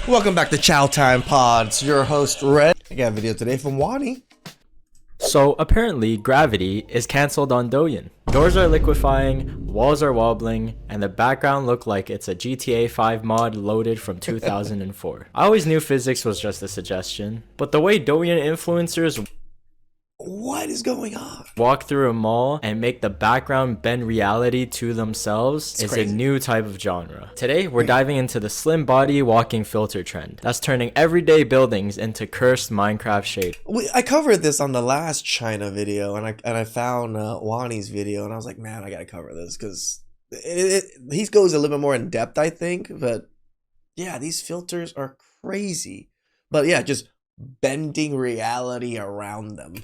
Welcome back to Chow Time Pods. Your host Red. I got a video today from Wani. So apparently gravity is cancelled on Douyin. Doors are liquefying, walls are wobbling, and the background look like it's a GTA 5 mod loaded from 2004. I always knew physics was just a suggestion, but the way Douyin influencers What is going on? walk through a mall and make the background bend reality to themselves is crazy. a new type of genre. Today, we're diving into the slim body walking filter trend that's turning everyday buildings into cursed Minecraft shade. I covered this on the last China video, and I found Wani's video, and I was like, man, I gotta cover this because he goes a little bit more in depth, I think. But yeah, these filters are crazy. But yeah, just bending reality around them.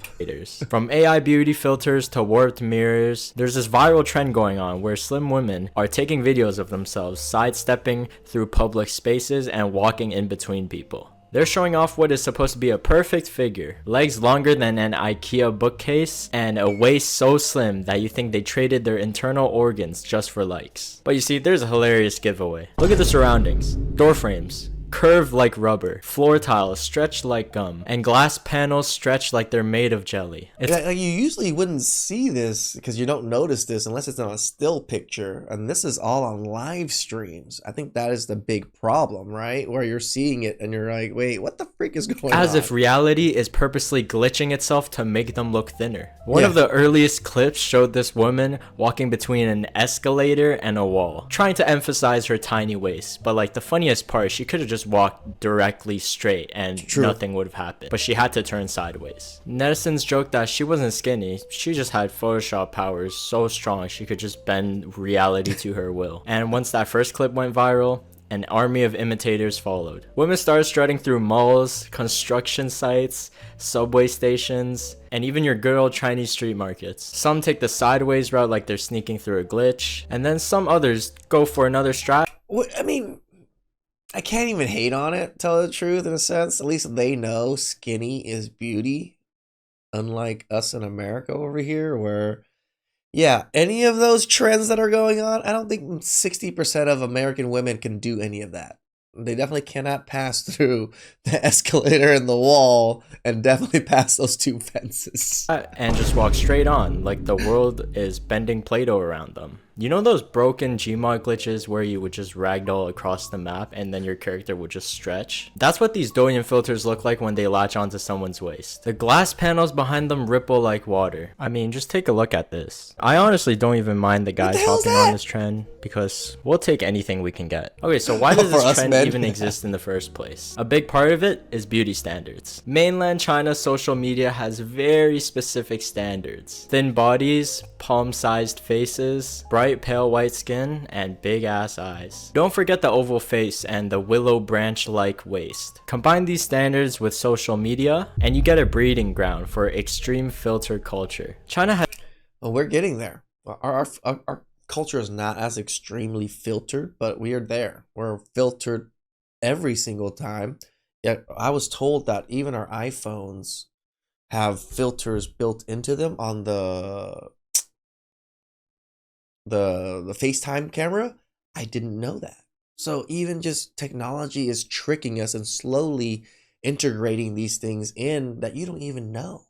From AI beauty filters to warped mirrors, there's this viral trend going on where slim women are taking videos of themselves sidestepping through public spaces and walking in between people. They're showing off what is supposed to be a perfect figure, legs longer than an IKEA bookcase, and a waist so slim that you think they traded their internal organs just for likes. But you see, there's a hilarious giveaway. Look at the surroundings. Door frames curved like rubber, floor tiles stretched like gum, and glass panels stretched like they're made of jelly. Like, you usually wouldn't see this because you don't notice this unless it's on a still picture, and this is all on live streams. I think that is the big problem, right? Where you're seeing it and you're like, wait, what the freak is going on? As if reality is purposely glitching itself to make them look thinner. One of the earliest clips showed this woman walking between an escalator and a wall, trying to emphasize her tiny waist. But like the funniest part, she could have just walked directly straight and nothing would have happened. But she had to turn sideways. Netizens joked that she wasn't skinny, she just had Photoshop powers so strong she could just bend reality to her will. And once that first clip went viral, an army of imitators followed. Women started strutting through malls, construction sites, subway stations, and even your good old Chinese street markets. Some take the sideways route like they're sneaking through a glitch, and then some others go for another strat. I mean, I can't even hate on it, tell the truth, in a sense. At least they know skinny is beauty. Unlike us in America over here, where, yeah, any of those trends that are going on, I don't think 60% of American women can do any of that. They definitely cannot pass through the escalator and the wall and definitely pass those two fences. And just walk straight on, like the world is bending Play-Doh around them. You know those broken Gmod glitches where you would just ragdoll across the map and then your character would just stretch? That's what these Douyin filters look like when they latch onto someone's waist. The glass panels behind them ripple like water. I mean, just take a look at this. I honestly don't even mind the guys hopping on this trend because we'll take anything we can get. Okay, so why does this trend even exist in the first place? A big part of it is beauty standards. Mainland China social media has very specific standards. Thin bodies, palm-sized faces, bright pale white skin, and big ass eyes. Don't forget the oval face and the willow branch like waist. Combine these standards with social media and you get a breeding ground for extreme filter culture. China has we're getting there. Our culture is not as extremely filtered, but we are there. We're filtered every single time. Yet I was told that even our iPhones have filters built into them on the FaceTime camera. I didn't know that. So even just technology is tricking us and slowly integrating these things in that you don't even know.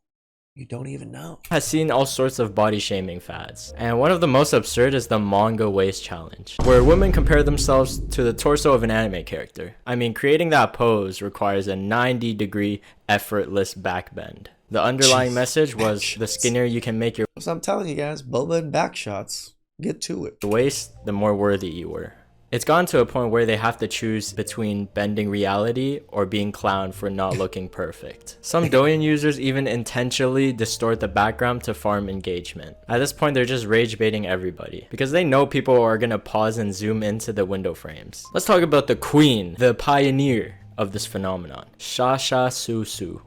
You don't even know. Has seen all sorts of body shaming fads, and one of the most absurd is the manga waist challenge, where women compare themselves to the torso of an anime character. I mean, creating that pose requires a 90-degree effortless backbend. The underlying message was the skinnier you can make your So I'm telling you guys, boba and back shots. Get to it. waist, the more worthy you were. It's gotten to a point where they have to choose between bending reality or being clowned for not looking perfect. Some Douyin users even intentionally distort the background to farm engagement. At this point, they're just rage baiting everybody because they know people are gonna pause and zoom into the window frames. Let's talk about the queen, the pioneer of this phenomenon, Shasha Suzu.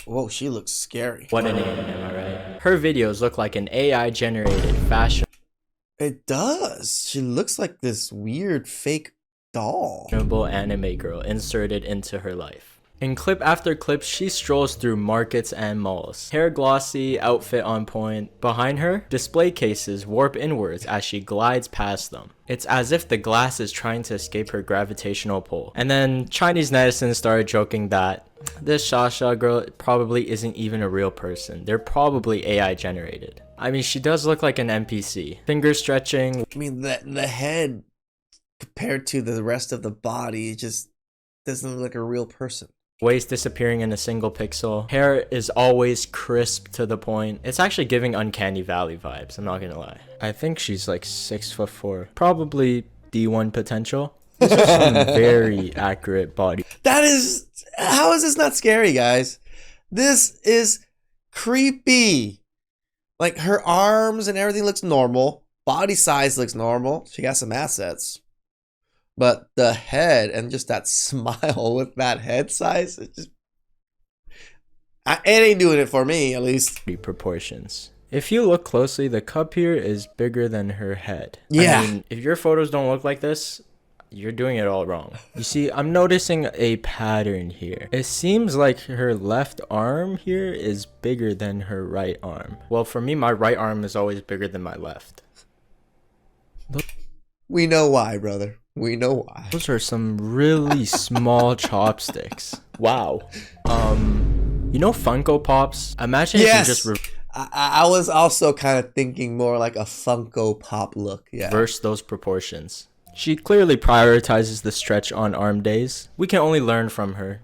Whoa, she looks scary. What a name, am I right? Her videos look like an AI generated fashion It does. She looks like this weird fake doll. anime girl inserted into her life. In clip after clip, she strolls through markets and malls. Hair glossy, outfit on point. Behind her, display cases warp inwards as she glides past them. It's as if the glass is trying to escape her gravitational pull. And then Chinese netizens started joking that this Shasha girl probably isn't even a real person. They're probably AI generated. I mean, she does look like an NPC. Finger stretching. I mean, the head compared to the rest of the body just doesn't look like a real person. Waist disappearing in a single pixel. Hair is always crisp to the point. It's actually giving Uncanny Valley vibes, I'm not gonna lie. I think she's like 6'4". Probably D1 potential. These are some very accurate body. That is, how is this not scary, guys? This is creepy. Like, her arms and everything looks normal. Body size looks normal. She got some assets. But the head and just that smile with that head size, it just, it ain't doing it for me, at least. Proportions. If you look closely, the cup here is bigger than her head. Yeah. I mean, if your photos don't look like this, you're doing it all wrong. You see, I'm noticing a pattern here. It seems like her left arm here is bigger than her right arm. Well, for me, my right arm is always bigger than my left. We know why, brother. We know why. Those are some really small chopsticks. Wow. You know Funko Pops? Imagine Yes. if you just I was also kind of thinking more like a Funko Pop look. Yeah. reverse those proportions. She clearly prioritizes the stretch on arm days. We can only learn from her.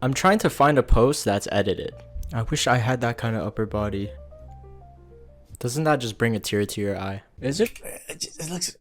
I'm trying to find a post that's edited. I wish I had that kind of upper body. Doesn't that just bring a tear to your eye? Is it? It looks.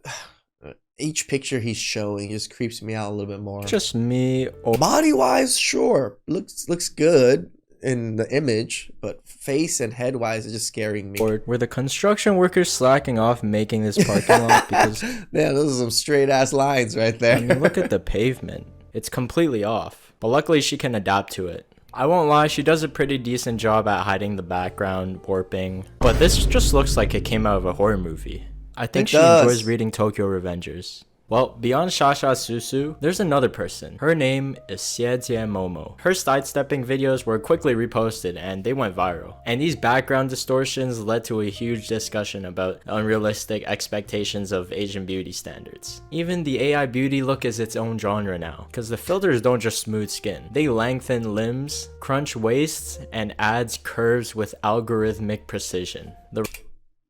Each picture he's showing just creeps me out a little bit more. Just me or body wise, sure, looks good in the image, but face and head wise is just scaring me. or were the construction workers slacking off making this parking lot? Because Man, those are some straight ass lines right there. I mean, look at the pavement. It's completely off. But luckily she can adapt to it. I won't lie, she does a pretty decent job at hiding the background warping. But this just looks like it came out of a horror movie. I think she enjoys reading Tokyo Revengers. Well, beyond Shasha Suzu, there's another person. Her name is Xie Momo. Her sidestepping videos were quickly reposted and they went viral. And these background distortions led to a huge discussion about unrealistic expectations of Asian beauty standards. Even the AI beauty look is its own genre now, because the filters don't just smooth skin. They lengthen limbs, crunch waists, and adds curves with algorithmic precision.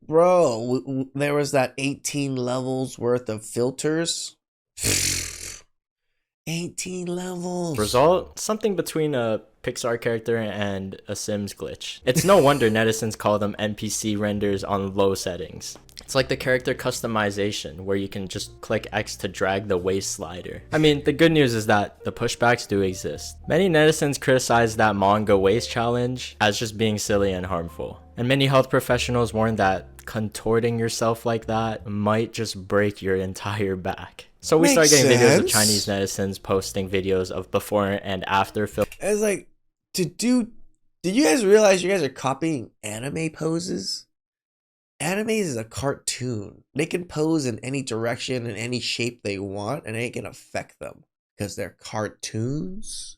Bro, there was that 18 levels worth of filters. 18 levels. Result? Something between a Pixar character and a Sims glitch. It's no wonder netizens call them NPC renders on low settings. It's like the character customization, where you can just click X to drag the waist slider. I mean, the good news is that the pushbacks do exist. Many netizens criticize that manga waist challenge as just being silly and harmful. And many health professionals warn that contorting yourself like that might just break your entire back. So we start getting videos of Chinese netizens posting videos of before and after film. It's like, did you guys realize you guys are copying anime poses? Anime is a cartoon. They can pose in any direction and any shape they want, and it ain't gonna affect them because they're cartoons.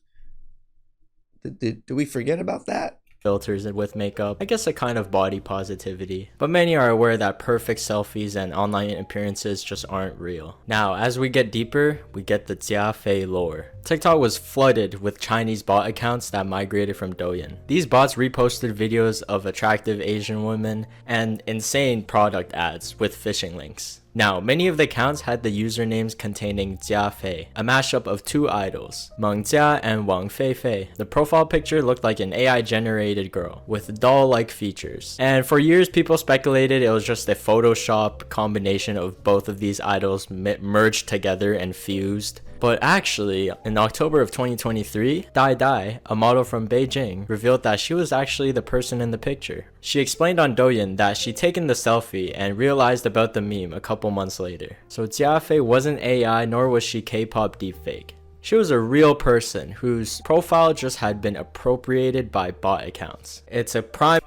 Did we forget about that? Filters and with makeup, I guess a kind of body positivity. But many are aware that perfect selfies and online appearances just aren't real. Now, as we get deeper, we get the Jiafei lore. TikTok was flooded with Chinese bot accounts that migrated from Douyin. These bots reposted videos of attractive Asian women and insane product ads with phishing links. Now, many of the accounts had the usernames containing Jiafei, a mashup of two idols, Meng Jia and Wang Feifei. The profile picture looked like an AI-generated girl, with doll-like features. And for years, people speculated it was just a Photoshop combination of both of these idols merged together and fused. But actually, in October of 2023, Dai Dai, a model from Beijing, revealed that she was actually the person in the picture. She explained on Douyin that she'd taken the selfie and realized about the meme a couple months later. So Jiafei wasn't AI, nor was she K-pop deepfake. She was a real person whose profile just had been appropriated by bot accounts. It's a prime...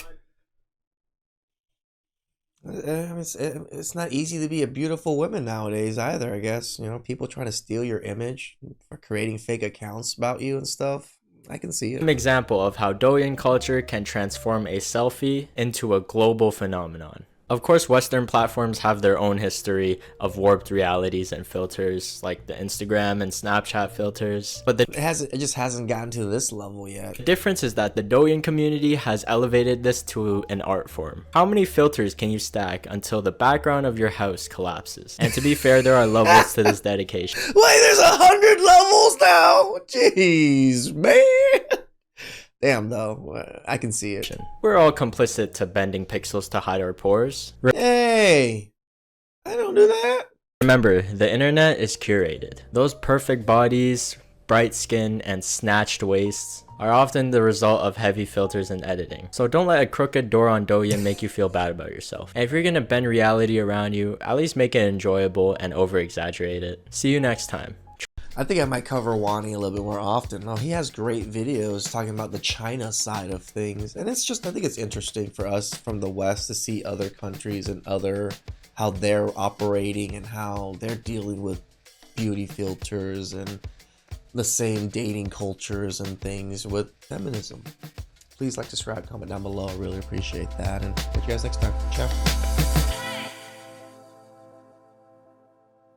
It's not easy to be a beautiful woman nowadays either, I guess. You know, people trying to steal your image for creating fake accounts about you and stuff. I can see it. An example of how Douyin culture can transform a selfie into a global phenomenon. Of course, Western platforms have their own history of warped realities and filters, like the Instagram and Snapchat filters. But the It just hasn't gotten to this level yet. difference is that the Douyin community has elevated this to an art form. How many filters can you stack until the background of your house collapses? And to be fair, there are levels to this dedication. Wait, there's 100 levels now. Jeez, man. Damn, though, I can see it. We're all complicit to bending pixels to hide our pores. Hey, I don't do that. Remember, the internet is curated. Those perfect bodies, bright skin, and snatched waists are often the result of heavy filters and editing. So don't let a crooked door on Douyin make you feel bad about yourself. And if you're gonna bend reality around you, at least make it enjoyable and over-exaggerate it. See you next time. I think I might cover Wani a little bit more often. No, he has great videos talking about the China side of things. And it's just, I think it's interesting for us from the West to see other countries and how they're operating and how they're dealing with beauty filters and the same dating cultures and things with feminism. Please like, subscribe, comment down below. I really appreciate that. And catch you guys next time. Ciao.